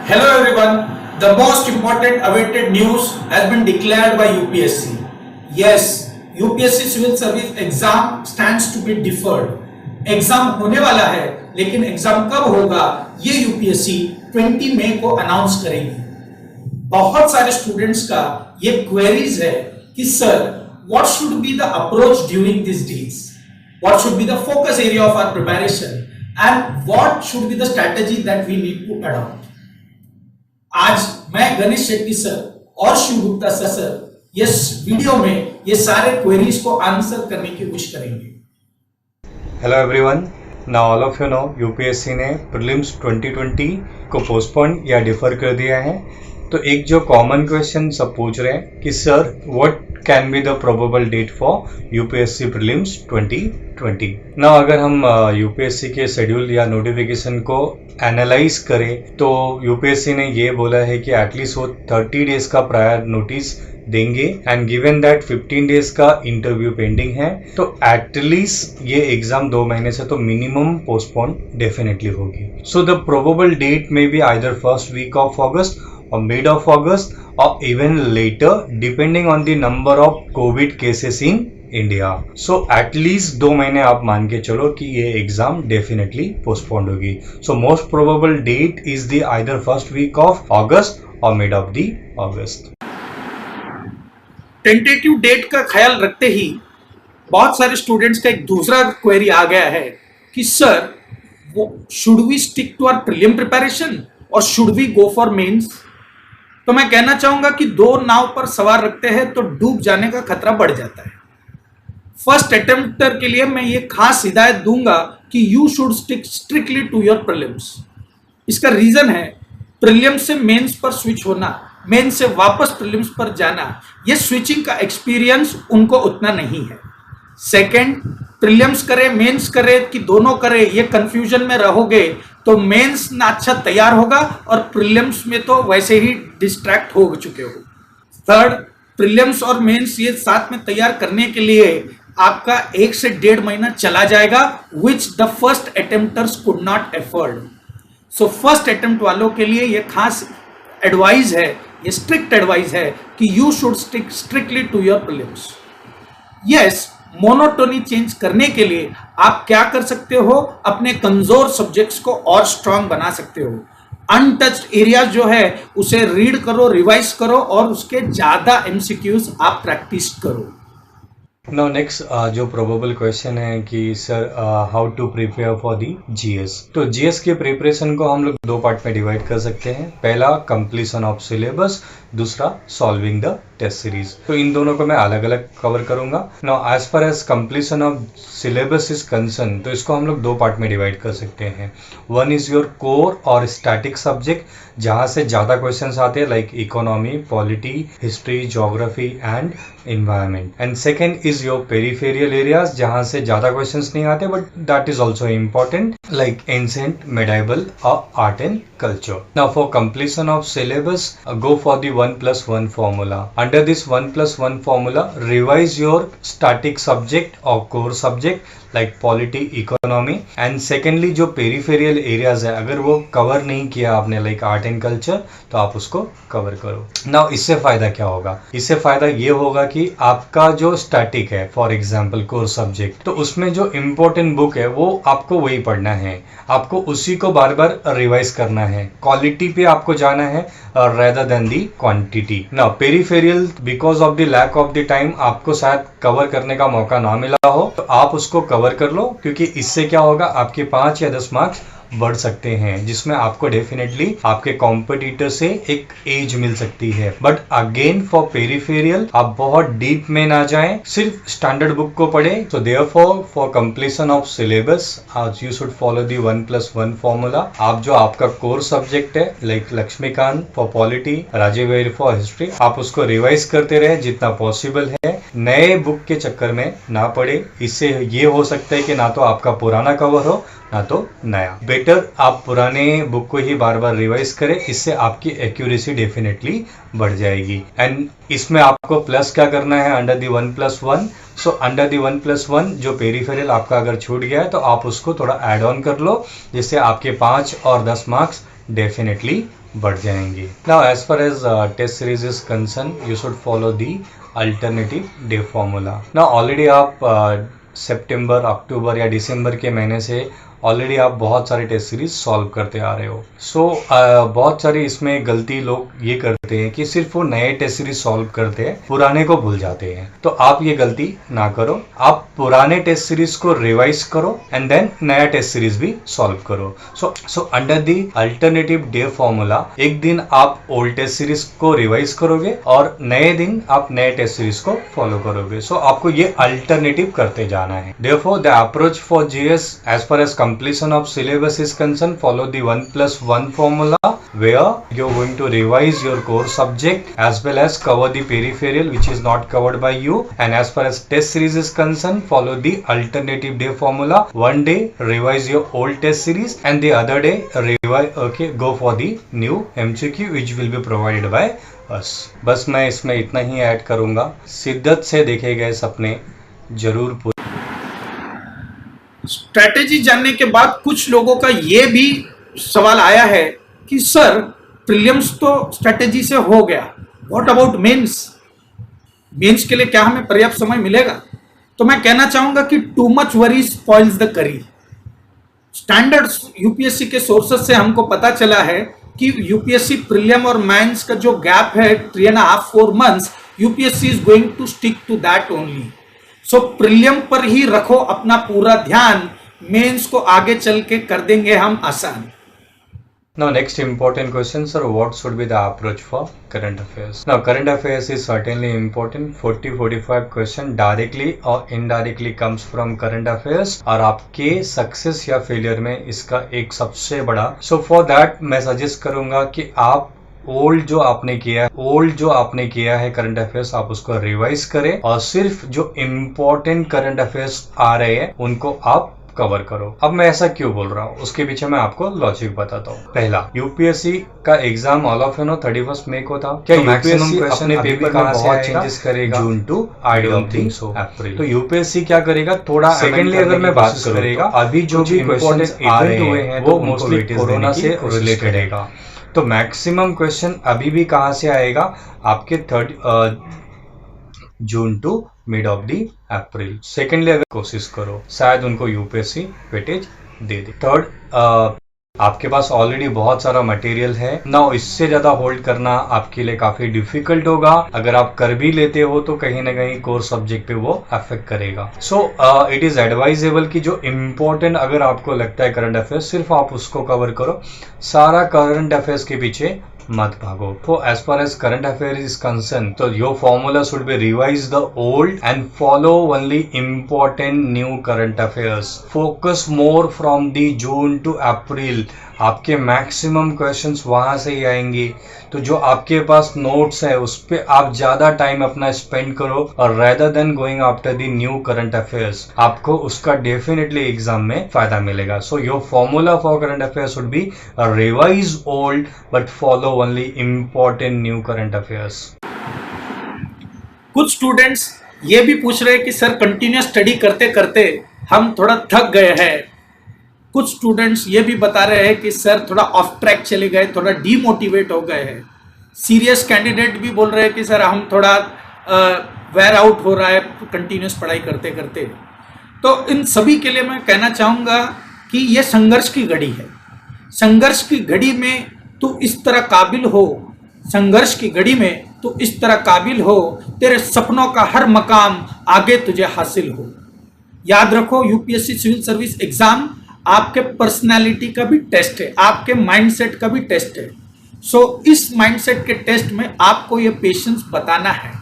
Hello everyone, the most important awaited news has been declared by UPSC. Yes, UPSC Civil Service exam stands to be deferred. Exam होने वाला है, लेकिन exam कब होगा ये UPSC 20 मई को अनाउंस करेगी। बहुत सारे स्टूडेंट्स का ये क्वेरीज है कि sir what should be the approach during this days, what should be the focus area of our preparation and what should be the strategy that we need to adopt. आज मैं Ganesh Shetty sir और Shiv Gupta sir इस video में ये सारे queries को answer करने की कोशिश करेंगे। Hello everyone, now all of you know UPSC ने प्रीलिम्स 2020 को पोस्टपोन या डिफर कर दिया है। तो एक जो कॉमन क्वेश्चन सब पूछ रहे हैं कि sir what can be the probable date for UPSC prelims 2020। ना अगर हम यूपीएससी के शेड्यूल या नोटिफिकेशन को एनालाइज करें तो यूपीएससी ने ये बोला है कि एटलीस्ट वो 30 डेज का प्रायर नोटिस देंगे एंड गिवन दैट 15 डेज का इंटरव्यू पेंडिंग है, तो एटलीस्ट ये एग्जाम 2 महीने से तो मिनिमम पोस्टपोन डेफिनेटली होगी। So the probable date may be either first week of August or mid of August or even later depending on the number of COVID cases in India. So at least 2 महीने आप मान के चलो कि ये exam definitely postponed होगी। So most probable date is the either first week of August or mid of the August. Tentative date का ख्याल रखते ही बहुत सारे स्टूडेंट्स का एक दूसरा क्वेरी आ गया है कि सर वो should we stick to our prelim preparation और should we go for mains. तो मैं कहना चाहूंगा कि दो नाव पर सवार रखते हैं तो डूब जाने का खतरा बढ़ जाता है। फर्स्ट अटेम्प्टर के लिए मैं ये खास हिदायत दूंगा कि you should stick strictly to your prelims. इसका रीजन है प्रीलिम्स से मेंस पर स्विच होना, मेंस से वापस प्रीलिम्स पर जाना, ये स्विचिंग का एक्सपीरियंस उनको उतना नहीं है। सेकंड, प्रीलिम्स करे मेंस करे कि दोनों करे, ये कंफ्यूजन में रहोगे तो मेंस ना अच्छा तैयार होगा और प्रीलिम्स में तो वैसे ही डिस्ट्रैक्ट हो चुके हो। थर्ड, प्रीलिम्स और मेंस ये साथ में तैयार करने के लिए आपका 1 से 1.5 महीना चला जाएगा, which the first attempters could not afford. So first attempt वालों के लिए ये खास एडवाइस है, ये स्ट्रिक्ट एडवाइस है कि you should stick strictly to your prelims. Yes, monotony change करने के लिए आप क्या कर सकते हो, अपने कमजोर सब्जेक्ट्स को और स्ट्रांग बना सकते हो। अनटच्ड एरियाज जो है उसे रीड करो, रिवाइज करो और उसके ज्यादा एमसीक्यूज आप प्रैक्टिस करो। नाउ नेक्स्ट जो प्रोबेबल क्वेश्चन है कि sir how to prepare for the GS. तो जीएस के प्रिपरेशन को हम लोग 2 पार्ट में डिवाइड कर सकते हैं। पहला कंप्लीशन ऑफ सिलेबस, दूसरा सॉल्विंग द टेस्ट सीरीज। तो इन दोनों को मैं अलग अलग कवर करूंगा। Now as far as completion of syllabus is concern, तो इसको हम लोग 2 पार्ट में डिवाइड कर सकते हैं। वन इज योर कोर और स्टैटिक सब्जेक्ट, जहां से ज्यादा क्वेश्चंस आते हैं like economy, polity, history, geography and environment, and second is your peripheral areas, जहां से ज्यादा क्वेश्चंस नहीं आते but that is also important like ancient, medieval or art and culture. Now for completion of syllabus, go for the 1+1 formula. Under this 1+1 formula, revise your static subject or core subject like polity, economy, and secondly जो peripheral areas है अगर वो cover नहीं किया आपने like art and culture तो आप उसको कवर करो। Now इससे फायदा क्या होगा? इससे फायदा ये होगा कि आपका जो स्टैटिक है फॉर एग्जाम्पल कोर सब्जेक्ट, तो उसमें जो इम्पोर्टेंट बुक है वो आपको वही पढ़ना है, आपको उसी को बार बार रिवाइज करना है, क्वालिटी पे आपको जाना है rather than the quantity. Now peripheral because of the lack of the time आपको शायद कवर करने का मौका ना मिला हो तो आप उसको कवर कर लो, क्योंकि इससे क्या होगा आपके 5 या 10 मार्क्स बढ़ सकते हैं, जिसमें आपको डेफिनेटली आपके कॉम्पिटिटर से एक एज मिल सकती है। बट अगेन फॉर पेरिफेरियल आप बहुत डीप में ना जाएं, सिर्फ स्टैंडर्ड बुक को पढ़ें। So therefore for completion of syllabus you should follow the 1+1 formula. आप जो आपका कोर सब्जेक्ट है like Laxmikanth for polity, Rajiv Ahir for history, आप उसको रिवाइज करते रहे जितना पॉसिबल है, नए बुक के चक्कर में ना पड़े। इससे ये हो सकता है कि ना तो आपका पुराना कवर हो ना तो नया। बेटर आप पुराने बुक को ही बार बार रिवाइज करें, इससे आपकी एक्यूरेसी डेफिनेटली बढ़ जाएगी। एंड इसमें आपको प्लस क्या करना है, under the 1+1। So under the 1+1 जो पेरीफेरल आपका अगर छूट गया है तो आप उसको थोड़ा ऐड ऑन कर लो, जिससे आपके 5 और 10 मार्क्स डेफिनेटली बढ़ जाएंगे। Now as far as test series is concern, you should follow the alternative day formula. Now already आप सितंबर, अक्टूबर या दिसंबर के महीने से ऑलरेडी आप बहुत सारे टेस्ट सीरीज सॉल्व करते आ रहे हो। सो बहुत सारी इसमें गलती लोग ये करते हैं कि सिर्फ वो नए टेस्ट सीरीज सॉल्व करते हैं, पुराने को भूल जाते हैं। तो आप ये गलती ना करो, आप पुराने टेस्ट सीरीज को रिवाइज करो एंड देन नया टेस्ट सीरीज भी सॉल्व करो। So under the alternative day formula एक दिन आप ओल्ड टेस्ट सीरीज को रिवाइज करोगे और नए दिन आप नए टेस्ट सीरीज को फॉलो करोगे। सो आपको ये अल्टरनेटिव करते जाना है। Therefore, the approach for GS as far as completion of syllabus is concerned, follow the 1+1 formula where you're going to revise your core subject as well as cover the peripheral which is not covered by you. And as far as test series is concerned, follow the alternative day formula. One day revise your old test series and the other day go for the new MCQ which will be provided by us. बस मैं इसमें इतना ही add करूंगा, शिद्दत से देखे गए सपने जरूर पूरे। स्ट्रैटेजी जानने के बाद कुछ लोगों का ये भी सवाल आया है कि सर प्रीलिम्स तो स्ट्रैटेजी से हो गया, व्हाट अबाउट मेंस? मेंस के लिए क्या हमें पर्याप्त समय मिलेगा? तो मैं कहना चाहूंगा कि too much worry spoils the करी। स्टैंडर्ड यूपीएससी के सोर्सेस से हमको पता चला है कि यूपीएससी प्रीलिम और मेंस का जो गैप है 3.5-4 months, UPSC is going to stick to that only. So prelims पर ही रखो अपना पूरा ध्यान, मेंस को आगे चल के कर देंगे हम आसान। Now next important question, sir, what should be the approach for current affairs? Now current affairs is certainly important. 40-45 question directly or indirectly comes from current affairs और आपके सक्सेस या फेलियर में इसका एक सबसे बड़ा। So for that मैं suggest करूंगा कि आप ओल्ड जो आपने किया है करंट अफेयर्स, आप उसको रिवाइज करें और सिर्फ जो इम्पोर्टेंट करंट अफेयर्स आ रहे हैं उनको आप कवर करो। अब मैं ऐसा क्यों बोल रहा हूँ उसके पीछे मैं आपको लॉजिक बताता हूँ। पहला, यूपीएससी का एग्जाम ऑल ऑफ 31 मई को था। क्या मैक्सिमम क्वेश्चन पेपर कहाँ से बहुत चेंजेस करेगा? June to I don't think so April. तो यूपीएससी क्या करेगा, थोड़ा सेकेंडली अगर मैं बात करेगा, अभी जो भी क्वेश्चन आ रहे हैं वो मोस्टली कोरोना से रिलेटेड है। तो मैक्सिमम क्वेश्चन अभी भी कहाँ से आएगा, आपके June to mid of the April. Secondly अगर कोशिश करो, शायद उनको यूपीएससी वेटेज दे दे। थर्ड, आपके पास ऑलरेडी बहुत सारा मटेरियल है ना, इससे ज्यादा होल्ड करना आपके लिए काफी डिफिकल्ट होगा। अगर आप कर भी लेते हो तो कहीं ना कहीं कोर सब्जेक्ट पे वो अफेक्ट करेगा। सो इट इज एडवाइजेबल कि जो इम्पोर्टेंट अगर आपको लगता है करंट अफेयर्स, सिर्फ आप उसको कवर करो, सारा करंट अफेयर्स के पीछे मत भागो। तो as far as current affair is concern, तो your formula should be revise the old and follow only important new current affairs. Focus more from the June to April. आपके maximum questions वहां से ही आएंगे। तो जो आपके पास नोट्स है उस पे आप ज्यादा टाइम अपना स्पेंड करो और rather than going after the new current affairs, आपको उसका डेफिनेटली एग्जाम में फायदा मिलेगा। So your formula for current affairs should be revise old but follow only important new current affairs. कुछ स्टूडेंट्स ये भी पूछ रहे हैं कि सर कंटिन्यूस स्टडी करते करते हम थोड़ा थक गए हैं। कुछ स्टूडेंट्स ये भी बता रहे हैं कि सर थोड़ा ऑफ ट्रैक चले गए, थोड़ा डीमोटिवेट हो गए हैं। सीरियस कैंडिडेट भी बोल रहे हैं कि सर हम थोड़ा वेयर आउट हो रहा है कंटिन्यूस पढ़ाई करते करते। तो इन सभी के लिए मैं कहना चाहूँगा कि ये संघर्ष की घड़ी है। संघर्ष की घड़ी में तू इस तरह काबिल हो, संघर्ष की घड़ी में तू इस तरह काबिल हो, तेरे सपनों का हर मकाम आगे तुझे हासिल हो। याद रखो, यूपीएससी सिविल सर्विस एग्जाम आपके पर्सनालिटी का भी टेस्ट है, आपके माइंडसेट का भी टेस्ट है। सो इस माइंडसेट के टेस्ट में आपको ये पेशेंस बताना है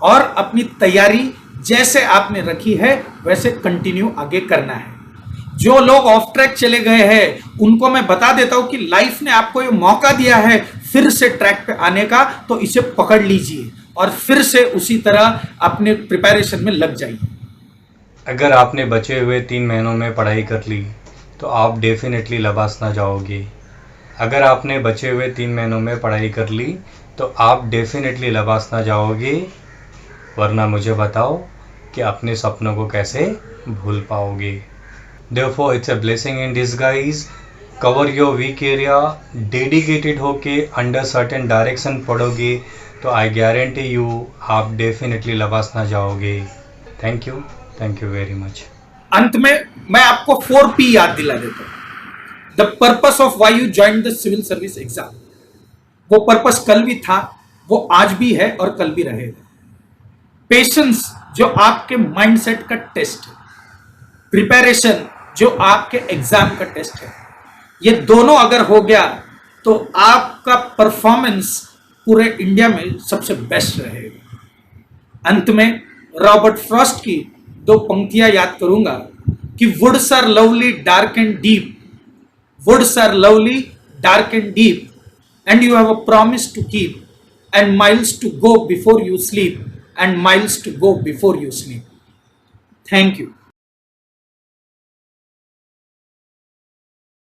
और अपनी तैयारी जैसे आपने रखी है वैसे कंटिन्यू आगे करना है। जो लोग ऑफ ट्रैक चले गए हैं उनको मैं बता देता हूं कि लाइफ ने आपको ये मौका दिया है फिर से ट्रैक पे आने का, तो इसे पकड़ लीजिए और फिर से उसी तरह अपने प्रिपरेशन में लग जाइए। अगर आपने बचे हुए 3 महीनों में पढ़ाई कर ली तो आप डेफिनेटली लबासना जाओगे। अगर आपने बचे हुए 3 महीनों में पढ़ाई कर ली तो आप डेफिनेटली लबासना जाओगे, वरना मुझे बताओ कि अपने सपनों को कैसे भूल पाओगे। Therefore it's a blessing in disguise। Cover your weak area, dedicated होके अंडर सर्टेन डायरेक्शन पढ़ोगे तो आई गारंटी यू आप डेफिनेटली लबासना जाओगे। Thank you very much. अंत में मैं आपको 4P याद दिला देता हूं। The purpose of why you join the civil service exam, वो पर्पस कल भी था, वो आज भी है और कल भी रहेगा। पेशेंस जो आपके माइंडसेट का टेस्ट है, प्रिपरेशन जो आपके एग्जाम का टेस्ट है, ये दोनों अगर हो गया तो आपका परफॉर्मेंस पूरे इंडिया में सबसे बेस्ट रहेगा। अंत में रॉबर्ट फ्रॉस्ट की 2 पंक्तियां याद करूंगा कि woods are lovely dark and deep, woods are lovely, dark and deep, and you have a promise to keep, and miles to go before you sleep, and miles to go before you sleep. Thank you.